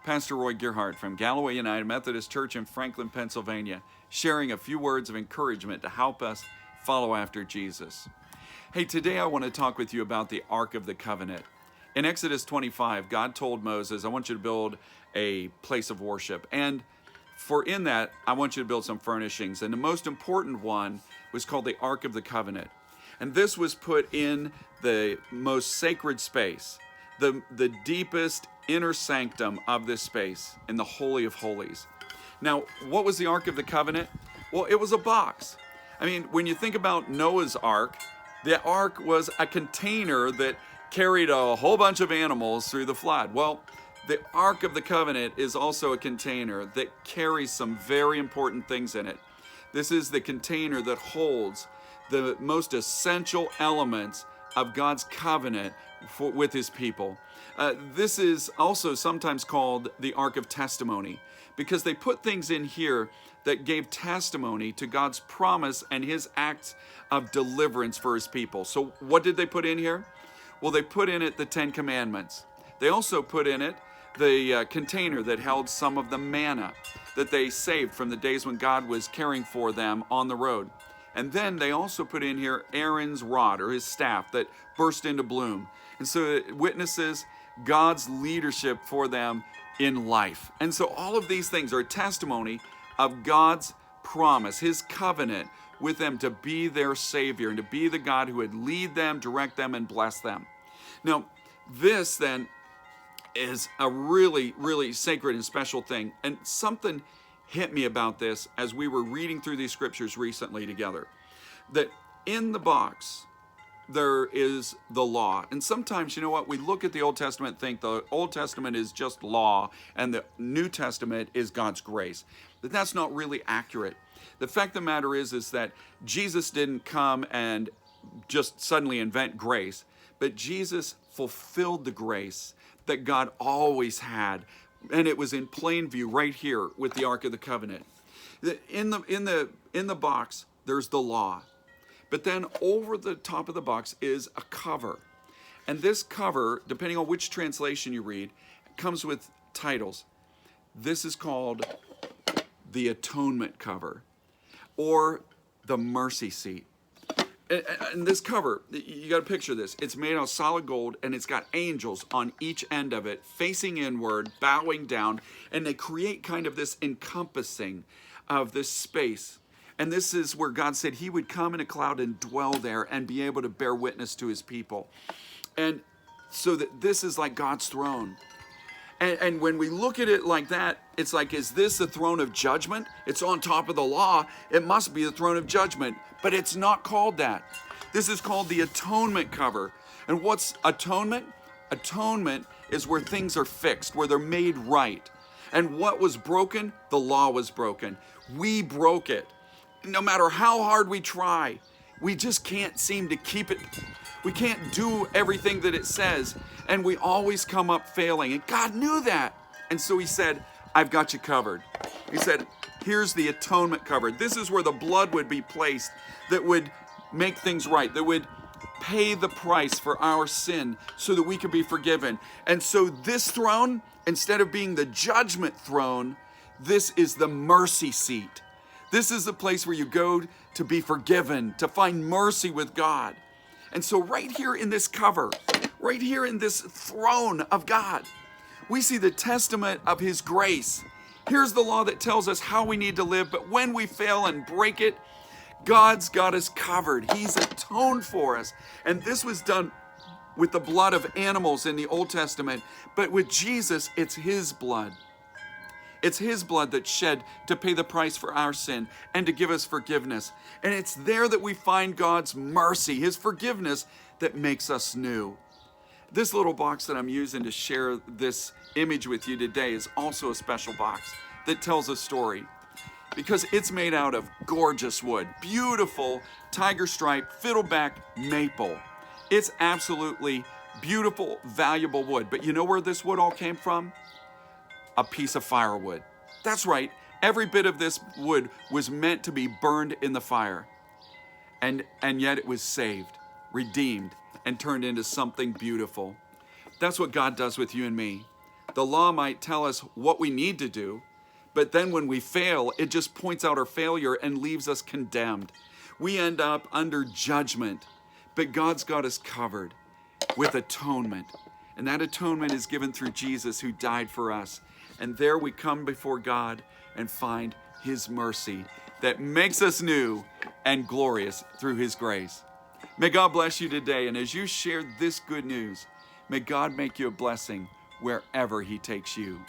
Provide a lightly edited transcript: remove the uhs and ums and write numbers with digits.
Pastor Roy Gerhardt from Galloway United Methodist Church in Franklin, Pennsylvania, sharing a few words of encouragement to help us follow after Jesus. Hey, today I want to talk with you about the Ark of the Covenant. In Exodus 25, God told Moses, I want you to build a place of worship. And in that, I want you to build some furnishings. And the most important one was called the Ark of the Covenant. And this was put in the most sacred space, the deepest inner sanctum of this space, in the Holy of Holies. Now, what was the Ark of the Covenant? Well, it was a box. I mean, when you think about Noah's Ark, the Ark was a container that carried a whole bunch of animals through the flood. Well, the Ark of the Covenant is also a container that carries some very important things in it. This is the container that holds the most essential elements of God's covenant with his people. This is also sometimes called the Ark of Testimony, because they put things in here that gave testimony to God's promise and his acts of deliverance for his people. So what did they put in here? Well, they put in it the Ten Commandments. They also put in it the container that held some of the manna that they saved from the days when God was caring for them on the road. And then they also put in here Aaron's rod, or his staff, that burst into bloom. And so it witnesses God's leadership for them in life. And so all of these things are a testimony of God's promise, his covenant with them to be their Savior and to be the God who would lead them, direct them, and bless them. Now, this then is a really, really sacred and special thing. And something hit me about this as we were reading through these scriptures recently together, that in the box there is the law. And sometimes, you know what, we look at the Old Testament and think the Old Testament is just law and the New Testament is God's grace. But that's not really accurate. The fact of the matter is that Jesus didn't come and just suddenly invent grace, but Jesus fulfilled the grace that God always had. And it was in plain view right here with the Ark of the Covenant. In the box, there's the law. But then over the top of the box is a cover. And this cover, depending on which translation you read, comes with titles. This is called the atonement cover, or the mercy seat. And this cover, you got to picture this. It's made out of solid gold, and it's got angels on each end of it, facing inward, bowing down, and they create kind of this encompassing of this space. And this is where God said he would come in a cloud and dwell there and be able to bear witness to his people. And so that this is like God's throne. And when we look at it like that, it's like, is this the throne of judgment? It's on top of the law. It must be the throne of judgment. But it's not called that. This is called the atonement cover. And what's atonement? Atonement is where things are fixed, where they're made right. And what was broken? The law was broken. We broke it. No matter how hard we try, we just can't seem to keep it. We can't do everything that it says, and we always come up failing. And God knew that. And so he said, I've got you covered. He said, here's the atonement cover. This is where the blood would be placed that would make things right, that would pay the price for our sin so that we could be forgiven. And so this throne, instead of being the judgment throne, this is the mercy seat. This is the place where you go to be forgiven, to find mercy with God. And so right here in this cover, right here in this throne of God, we see the testament of his grace. Here's the law that tells us how we need to live, but when we fail and break it, God's got us covered. He's atoned for us. And this was done with the blood of animals in the Old Testament, but with Jesus, it's his blood. It's his blood that's shed to pay the price for our sin and to give us forgiveness. And it's there that we find God's mercy, his forgiveness that makes us new. This little box that I'm using to share this image with you today is also a special box that tells a story, because it's made out of gorgeous wood, beautiful tiger stripe, fiddleback maple. It's absolutely beautiful, valuable wood. But you know where this wood all came from? A piece of firewood. That's right. Every bit of this wood was meant to be burned in the fire. And yet it was saved, redeemed, and turned into something beautiful. That's what God does with you and me. The law might tell us what we need to do, but then when we fail, it just points out our failure and leaves us condemned. We end up under judgment, but God's got us covered with atonement. And that atonement is given through Jesus, who died for us. And there we come before God and find his mercy that makes us new and glorious through his grace. May God bless you today. And as you share this good news, may God make you a blessing wherever he takes you.